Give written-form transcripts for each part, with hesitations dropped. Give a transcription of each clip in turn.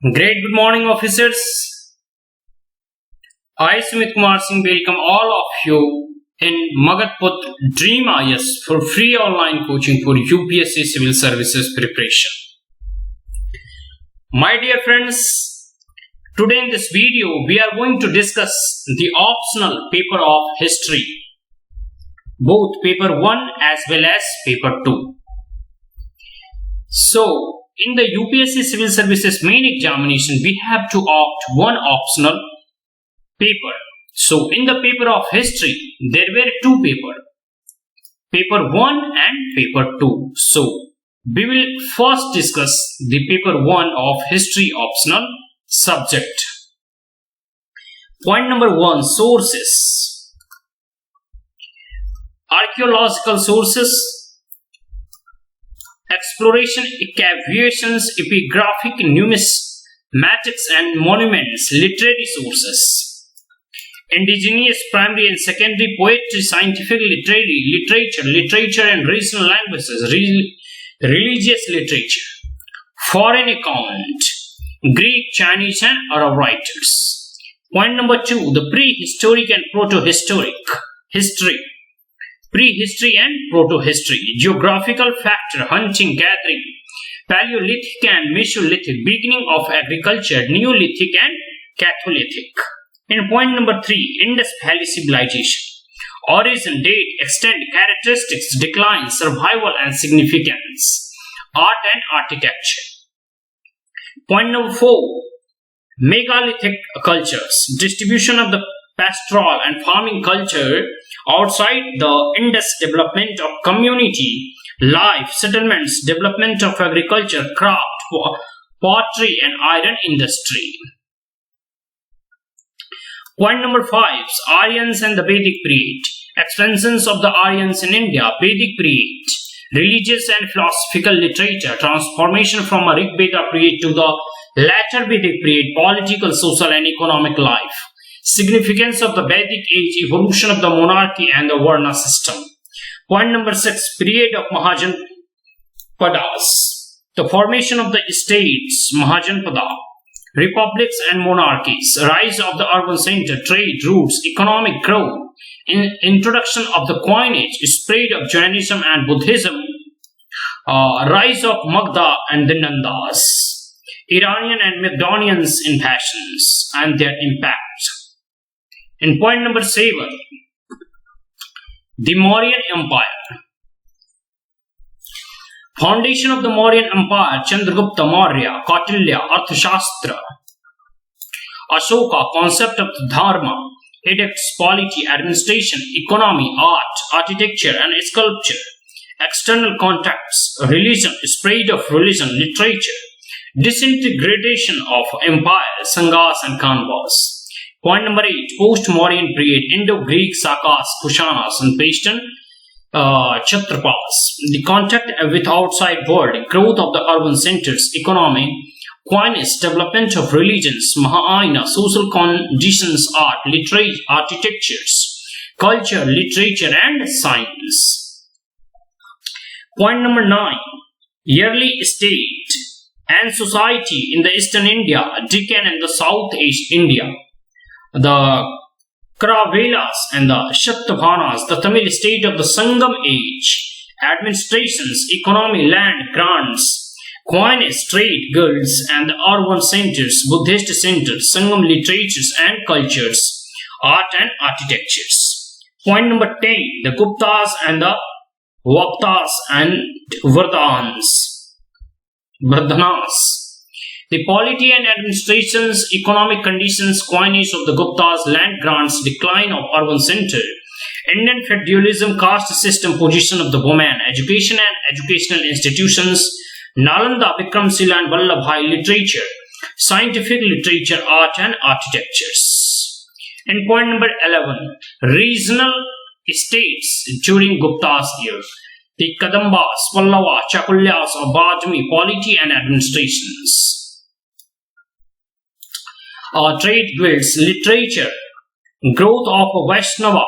Great good morning, officers. I, Sumit Kumar Singh, welcome all of you in Magatput DREAM-IAS for free online coaching for UPSC Civil Services preparation. My dear friends, today in this video we are going to discuss the optional paper of history, both paper 1 as well as paper 2. So, in the UPSC Civil Services main examination, we have to opt one optional paper. So, in the paper of history, there were two papers, paper 1 and paper 2. So, we will first discuss the paper 1 of history optional subject. Point number 1, sources. Archaeological sources, exploration, excavations, epigraphic, numismatics and monuments, literary sources, indigenous primary and secondary poetry, scientific literature and regional languages, religious literature, foreign account, Greek, Chinese and Arab writers. Point number 2, the prehistoric and protohistoric history. Prehistory and protohistory, geographical factor, hunting, gathering, Paleolithic and Mesolithic, beginning of agriculture, Neolithic and Catholithic. And point number 3, Indus Valley civilization, origin, date, extent, characteristics, decline, survival and significance, art and architecture. Point number 4, Megalithic cultures, distribution of the pastoral and farming culture outside the Indus, development of community life, settlements, development of agriculture, craft, pottery and iron industry. Point number 5, Aryans and the Vedic period, expansions of the Aryans in India, Vedic period, religious and philosophical literature, transformation from a Rig Veda period to the latter Vedic period, political, social and economic life, significance of the Vedic age, evolution of the monarchy and the Varna system. Point number 6, period of Mahajanpadas, the formation of the states, Mahajanpada, republics and monarchies, rise of the urban center, trade routes, economic growth, introduction of the coinage, spread of Jainism and Buddhism, rise of Magda and the Nandas, Iranian and Macedonians invasions and their impact. In point number 7, the Mauryan Empire. Foundation of the Mauryan Empire, Chandragupta Maurya, Kautilya, Arthashastra, Ashoka, concept of the Dharma, edicts, polity, administration, economy, art, architecture and sculpture, external contacts, religion, spread of religion, literature, disintegration of empire, Sanghas and Khanvas. Point number 8, post-Mauryan period, Indo-Greek, Sakas, Kushanas and Pashtun Kshatrapas, the contact with outside world, growth of the urban centers, economy, coinage, development of religions, Mahayana, social conditions, art, literature, architectures, culture, literature and science. Point number 9, yearly state and society in the eastern India, Deccan and the South East India, the Karavelas and the Shatavahanas, the Tamil state of the Sangam age, administrations, economy, land, grants, coinage, trade, guilds and the urban centers, Buddhist centers, Sangam literatures and cultures, art and architectures. Point number 10, the Guptas and the Vaptas and Vardhanas. The polity and administrations, economic conditions, coinage of the Guptas, land grants, decline of urban center, Indian feudalism, caste system, position of the woman, education and educational institutions, Nalanda, Vikramshila and Vallabhai, literature, scientific literature, art and architectures. And point number 11, regional states during Gupta's year, the Kadambas, Pallava, Chakulyas or Bajmi, polity and administrations. Trade guilds, literature, growth of Vaishnava,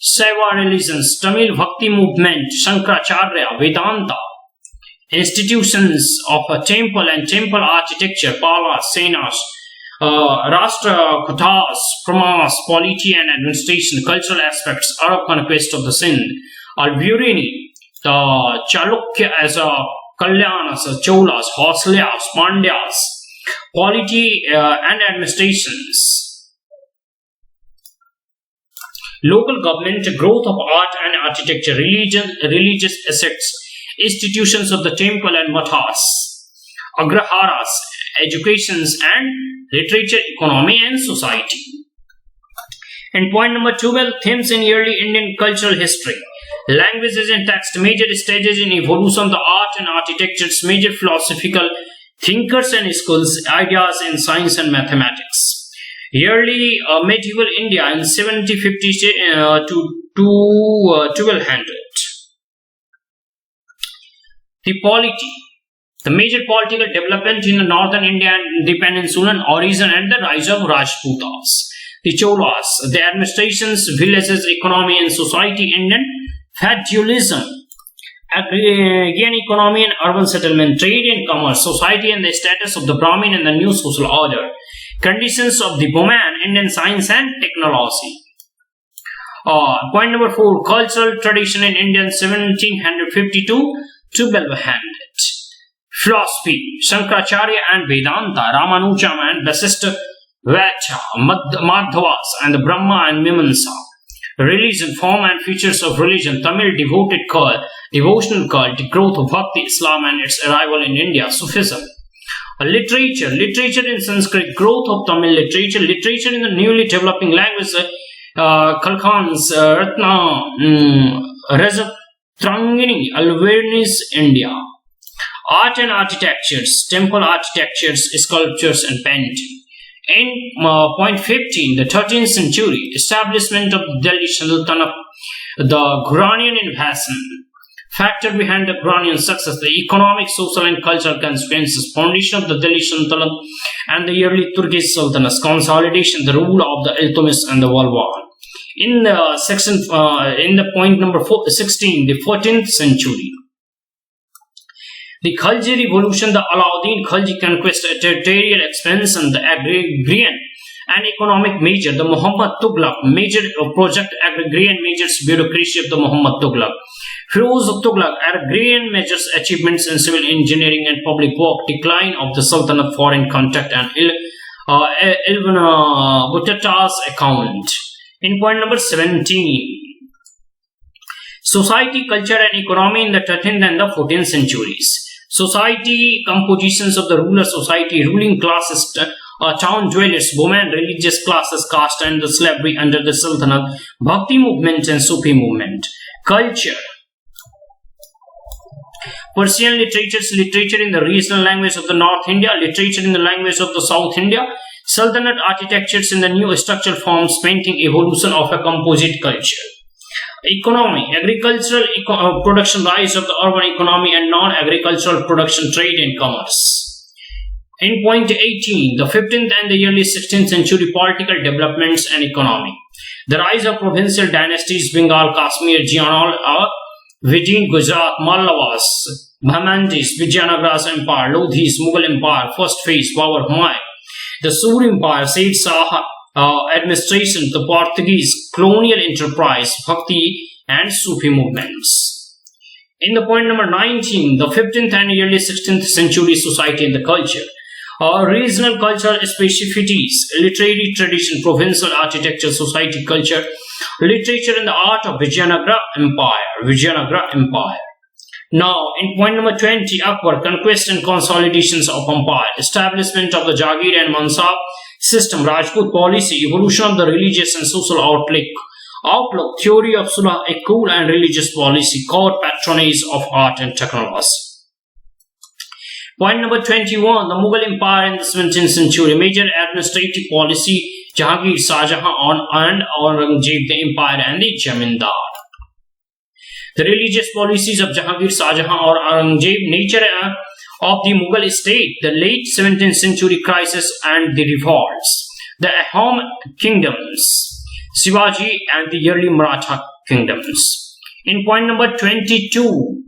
Saiva religions, Tamil Bhakti movement, Shankaracharya, Vedanta, institutions of a temple and temple architecture, palas, senas, Rashtra, Kutas, Pramas, polity and administration, cultural aspects, Arab conquest of the Sindh, Al-Burini, the Chalukya as a Kalyanas, Cholas, Hoslayas, Pandyas, polity and administrations, local government, growth of art and architecture, religion, religious assets, institutions of the temple and mathas, agraharas, educations and literature, economy and society. And point number 12, themes in early Indian cultural history. Languages and text, major stages in evolution of the art and architectures, major philosophical thinkers and schools, ideas in science and mathematics. Early medieval India in 1750 to 1200. The polity, the major political development in the northern India and the peninsular origin and the rise of Rajputas. The Cholas, the administrations, villages, economy and society, Indian feudalism, agrarian economy and urban settlement, trade and commerce, society and the status of the Brahmin and the new social order, conditions of the woman, Indian science and technology. Point number 4, cultural tradition in India 1750 to 1200. Philosophy, Shankaracharya and Vedanta, Ramanujam and Vasishtha, Vacha, Madhavas and the Brahma and Mimamsa. Religion, form and features of religion, Tamil devotional cult, growth of Bhakti, Islam and its arrival in India, Sufism. Literature in Sanskrit, growth of Tamil literature in the newly developing language, Kalkans, Ratna, Rajatrangini, Alvernis, India. Art and architectures, temple architectures, sculptures and painting. In point 15, the 13th century, establishment of Delhi Sultanate, the Durranian invasion, factor behind the Durranian success, the economic, social and cultural consequences, foundation of the Delhi Sultanate and the early Turkish Sultanates, consolidation, the rule of the Iltutmish and the Walwal. In the section, in the point number 16, the 14th century, the Khalji revolution, the Alauddin Khalji conquest, territorial expansion, the agrarian and economic measure, the Muhammad Tughlaq major project, agrarian measures, bureaucracy of the Muhammad Tughlaq. Firoz Tughlaq, agrarian measures, achievements in civil engineering and public work, decline of the Sultanate, foreign contact and Ibn Battutta's account. In point number 17, society, culture and economy in the 13th and the 14th centuries. Society, compositions of the ruler society, ruling classes, town dwellers, women, religious classes, caste and the slavery under the Sultanate, Bhakti movement and Sufi movement. Culture, Persian literature in the regional language of the North India, literature in the language of the South India, Sultanate architectures in the new structural forms, painting, evolution of a composite culture. Economy, agricultural production, rise of the urban economy and non-agricultural production, trade and commerce. In point 18, the 15th and the early 16th century political developments and economy. The rise of provincial dynasties, Bengal, Kashmir, Jianol, Vijay, Gujarat, Mallavas, Bhamandis, Vijayanagara's empire, Lodhis, Mughal empire, first phase, power Humayun. The Sur empire, Said Shah administration, the Portuguese colonial enterprise, Bhakti and Sufi movements. In the point number 19, the 15th and early 16th century society and the culture. Regional cultural specificities, literary tradition, provincial architecture, society, culture, literature and the art of Vijayanagara Empire. Now, in point number 20, Akbar, conquest and consolidations of empire, establishment of the Jagir and Mansab system, Rajput policy, evolution of the religious and social outlook, theory of Sulah, a cool and religious policy, court patronage of art and technology. Point number 21, the Mughal Empire in the 17th century, major administrative policy, Jahangir, Shahjahan and Aurangzeb, the empire and the Jamindar. The religious policies of Jahangir, Shahjahan or Aurangzeb, nature of the Mughal state, the late 17th century crisis and the revolts, the Ahom kingdoms, Shivaji and the early Maratha kingdoms. In point number 22,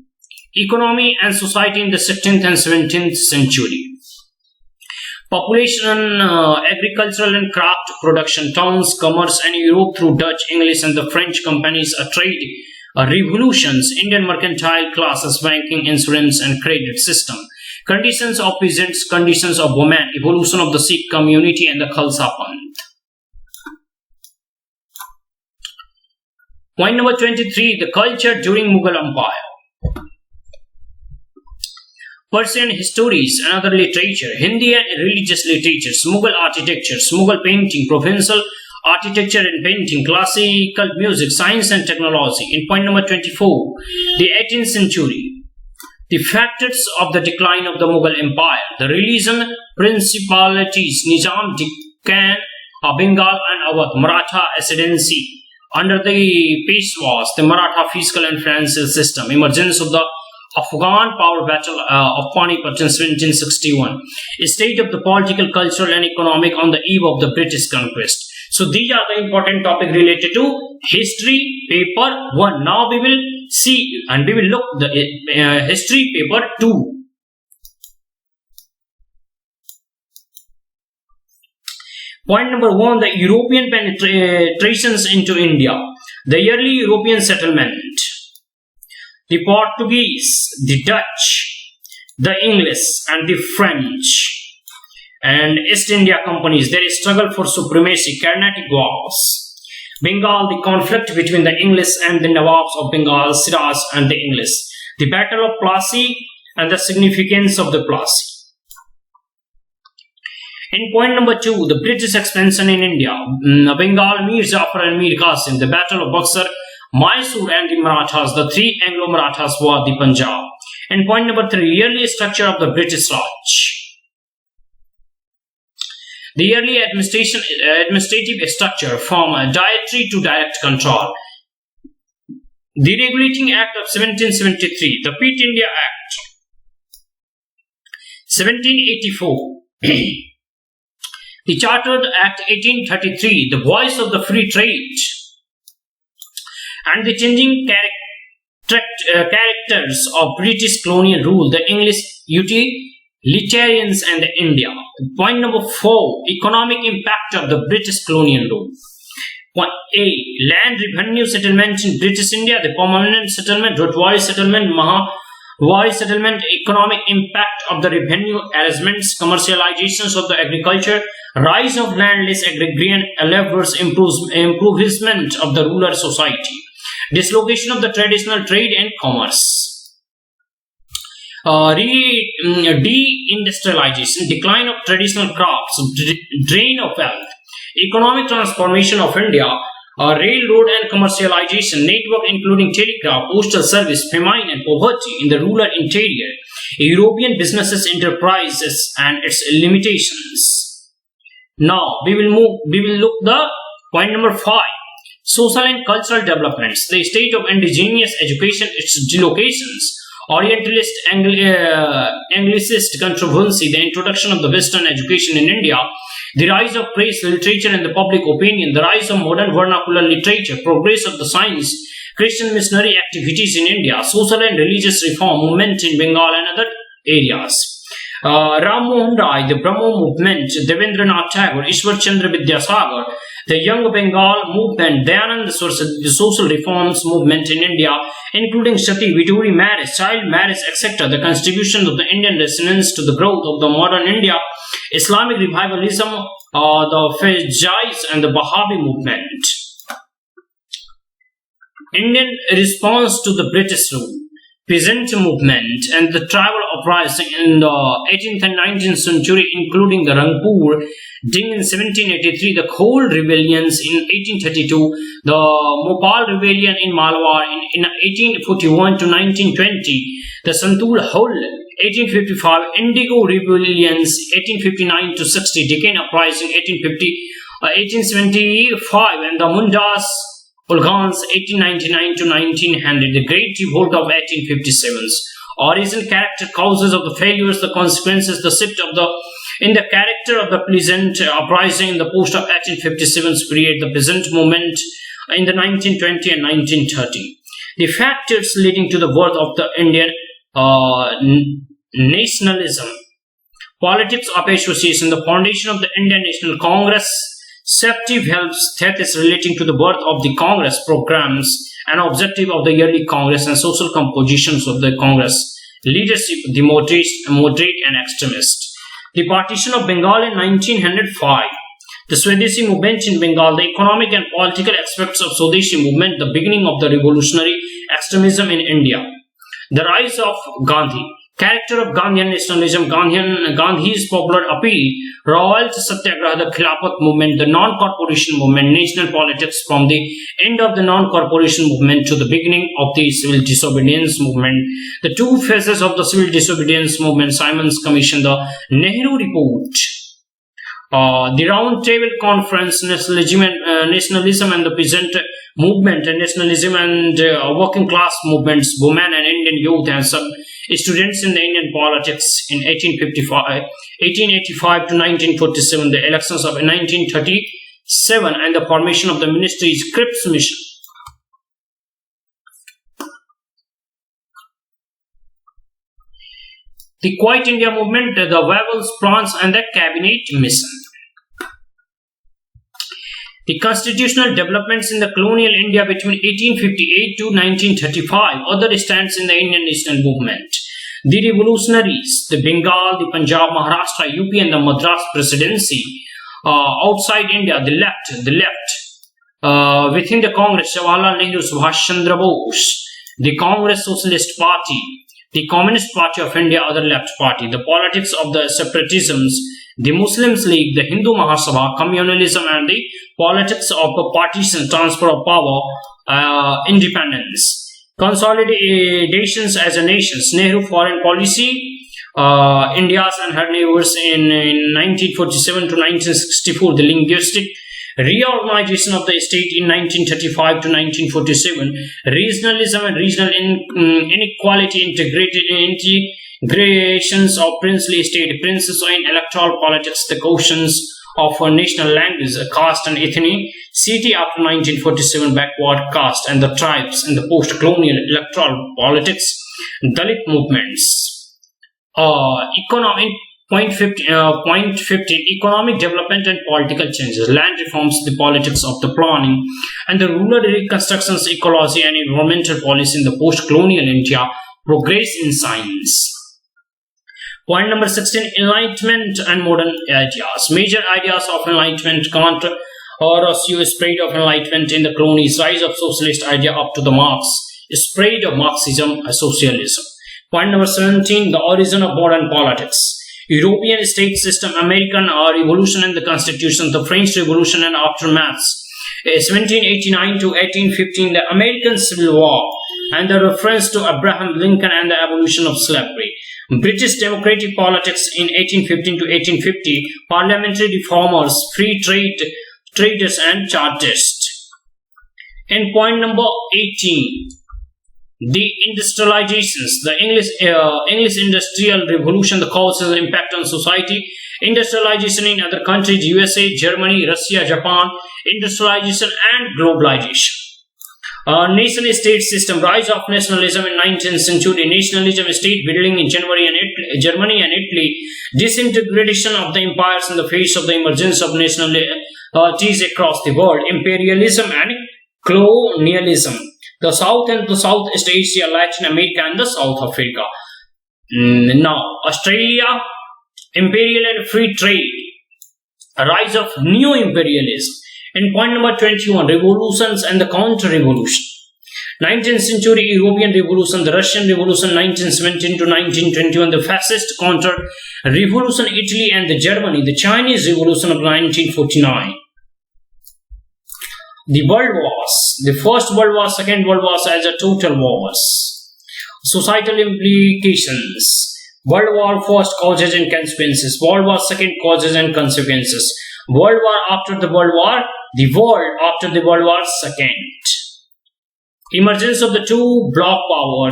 Economy and society in the 16th and 17th century. Population, agricultural and craft production, towns, commerce, and Europe through Dutch, English, and the French companies, trade revolutions, Indian mercantile classes, banking, insurance, and credit system. Conditions of peasants, conditions of women, evolution of the Sikh community, and the Khalsa Panth. Point number 23. The culture during Mughal Empire. Persian histories and other literature, Hindi and religious literatures, Mughal architectures, Mughal painting, provincial architecture and painting, classical music, science and technology. In point number 24, the 18th century, the factors of the decline of the Mughal Empire, the religion, principalities, Nizam, Deccan, Bengal and Awadh, Maratha ascendancy under the Peshwas, the Maratha fiscal and financial system, emergence of the Afghan power battle of Panipat in 1761, a state of the political, cultural and economic on the eve of the British conquest. So these are the important topics related to history paper 1. Now we will see and we will look the history paper 2. Point number 1, the European penetrations into India, the early European settlement. The Portuguese, the Dutch, the English and the French and East India companies, their struggle for supremacy, Carnatic Wars. Bengal, the conflict between the English and the Nawabs of Bengal, Siraj and the English. The Battle of Plassey and the significance of the Plassey. In point number 2, the British expansion in India, Bengal, Mir Jafar and Mir Qasim, the Battle of Buxar, Mysore and the Marathas, the 3 Anglo-Marathas war the Punjab. And point number 3, early structure of the British Raj. The early administrative structure from dietary to direct control. The Regulating Act of 1773, the Pitt India Act, 1784. The Chartered Act 1833, the Voice of the Free Trade. And the changing characters of British colonial rule, the English utilitarians and India. Point number 4, economic impact of the British colonial rule. Point A, land revenue settlement in British India, the permanent settlement, Rotwari settlement, Mahawari settlement, economic impact of the revenue arrangements, commercializations of the agriculture, rise of landless agrarian laborers, improvement of the rural society. Dislocation of the traditional trade and commerce. Deindustrialization, decline of traditional crops, drain of wealth, economic transformation of India, railroad and commercialization, network including telegraph, postal service, famine and poverty in the rural interior, European businesses, enterprises and its limitations. Now we will look the point number 5. Social and cultural developments, the state of indigenous education, its dislocations, Orientalist Anglicist controversy, the introduction of the Western education in India, the rise of press, literature and the public opinion, the rise of modern vernacular literature, progress of the science, Christian missionary activities in India, social and religious reform movement in Bengal and other areas. Ram Mohan Rai, the Brahmo movement, Devendranath Tagore, Ishwar Chandra Vidyasagar, the Young Bengal movement, Dayanand Saraswati, the social reforms movement in India, including Sati, Viduri marriage, child marriage, etc., the contribution of the Indian descendants to the growth of the modern India, Islamic revivalism, the Faiz and the Wahhabi movement. Indian response to the British rule, peasant movement and the tribal uprising in the 18th and 19th century, including the Rangpur Ding in 1783, the Khol rebellions in 1832, the Mopal rebellion in Malwa in 1841 to 1920, the Santul Hol 1855, Indigo rebellions 1859 to 60, Deccan uprising 1875, and the Mundas Ulghans 1899 to 1900, the Great Revolt of 1857. Origin, character, causes of the failures, the consequences, the shift of in the character of the peasant uprising in the post of 1857 period, the peasant movement in the 1920 and 1930. The factors leading to the birth of the Indian Nationalism. Politics of association. The foundation of the Indian National Congress. Safety helps thesis relating to the birth of the Congress programs and objective of the yearly Congress and social compositions of the Congress. Leadership, the moderate and extremist. The partition of Bengal in 1905. The Swadeshi movement in Bengal, the economic and political aspects of Swadeshi movement, the beginning of the revolutionary extremism in India. The rise of Gandhi. Character of Gandhian nationalism. Gandhi's popular appeal, royalty satyagraha, the Khilafat movement, the non-corporation movement, national politics from the end of the non-corporation movement to the beginning of the civil disobedience movement. The two phases of the civil disobedience movement, Simon's Commission, the Nehru Report. The Round Table Conference, nationalism and the peasant movement, and nationalism and working class movements, women and Indian youth and some students in the Indian politics in 1885 to 1947, the elections of 1937 and the formation of the ministry's Cripps Mission. The Quiet India movement, the Wavell's plans and the cabinet mission. The constitutional developments in the colonial India between 1858 to 1935, other stands in the Indian national movement. The revolutionaries, the Bengal, the Punjab, Maharashtra, UP and the Madras presidency. Outside India, the left. Within the Congress, Jawaharlal Nehru, Subhash Chandra Bose. The Congress Socialist Party. The Communist Party of India, other left party. The politics of the separatisms. The Muslims League, the Hindu Mahasabha, communalism and the politics of the partition, transfer of power, independence. Consolidations as a nation. Nehru foreign policy, India's and her neighbors in 1947 to 1964. The linguistic reorganization of the state in 1935 to 1947. Regionalism and regional inequality, integrations of princely state, princes in electoral politics, the questions of a national language, caste and ethnicity after 1947, backward caste and the tribes in the post-colonial electoral politics, Dalit movements. Point 15, economic development and political changes, land reforms, the politics of the planning and the rural reconstructions, ecology and environmental policy in the post-colonial India, progress in science. Point number 16, Enlightenment and modern ideas. Major ideas of Enlightenment, Kant or Rousseau, spread of Enlightenment in the colonies, rise of socialist idea up to the Marx, spread of Marxism, socialism. Point number 17, the origin of modern politics. European state system, American Revolution and the Constitution, the French Revolution and aftermaths, 1789 to 1815, the American Civil War, and the reference to Abraham Lincoln and the abolition of slavery. British democratic politics in 1815 to 1850, parliamentary reformers, free traders and chartists. And point number 18, the industrializations, the English industrial revolution, the causes and impact on society, industrialization in other countries, USA, Germany, Russia, Japan, industrialization and globalization. Nation-state system, rise of nationalism in 19th century, nationalism, state building in Germany and Italy, disintegration of the empires in the face of the emergence of nationalities across the world, imperialism and colonialism, the South and the Southeast Asia, Latin America and the South Africa. Now, Australia, imperial and free trade, a rise of new imperialism. And point number 21, revolutions and the counter-revolution. 19th century European Revolution, the Russian Revolution 1917 to 1921, the fascist counter-revolution Italy and the Germany, the Chinese Revolution of 1949. The World Wars, the First World War, Second World War as a total wars. Societal implications, World War First causes and consequences, World War Second causes and consequences, World War after the World War, the world after the World War Second. Emergence of the two power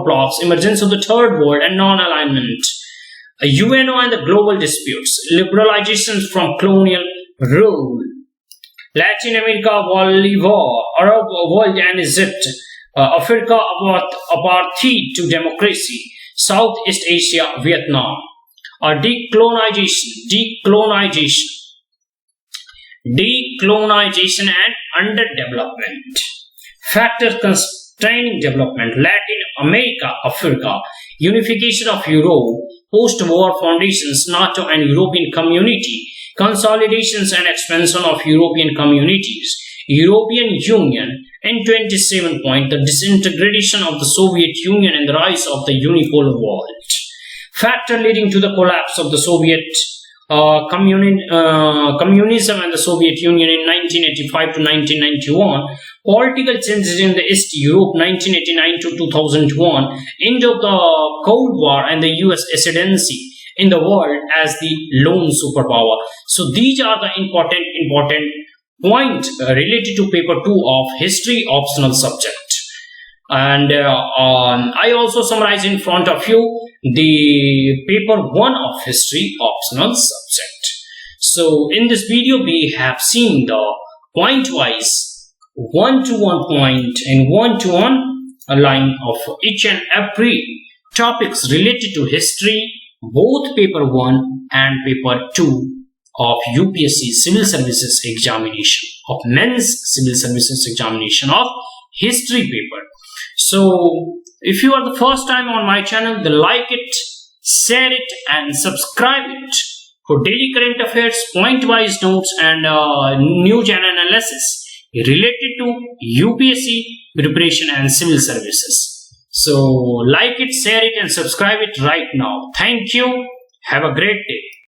blocks, emergence of the third world and non-alignment, UNO and the global disputes, liberalizations from colonial rule, Latin America, Bolivar, Arab world and Egypt, Africa, apartheid to democracy, Southeast Asia, Vietnam. Decolonization and underdevelopment. Factors constraining development: Latin America, Africa, unification of Europe, post-war foundations, NATO and European Community, consolidations and expansion of European communities, European Union. In 27 point, the disintegration of the Soviet Union and the rise of the unipolar world. Factor leading to the collapse of the Soviet communism and the Soviet Union in 1985 to 1991, political changes in the East Europe 1989 to 2001, end of the Cold War and the US ascendancy in the world as the lone superpower. So these are the important point related to paper 2 of history optional subject. And I also summarize in front of you the paper 1 of history optional subject. So in this video we have seen the point wise 1-to-1 point and 1-to-1 line of each and every topics related to history, both paper 1 and paper 2 of UPSC Civil Services examination, of men's Civil Services examination of history paper. So if you are the first time on my channel, then like it, share it and subscribe it for daily current affairs, point-wise notes and news and analysis related to UPSC preparation and civil services. So like it, share it and subscribe it right now. Thank you. Have a great day.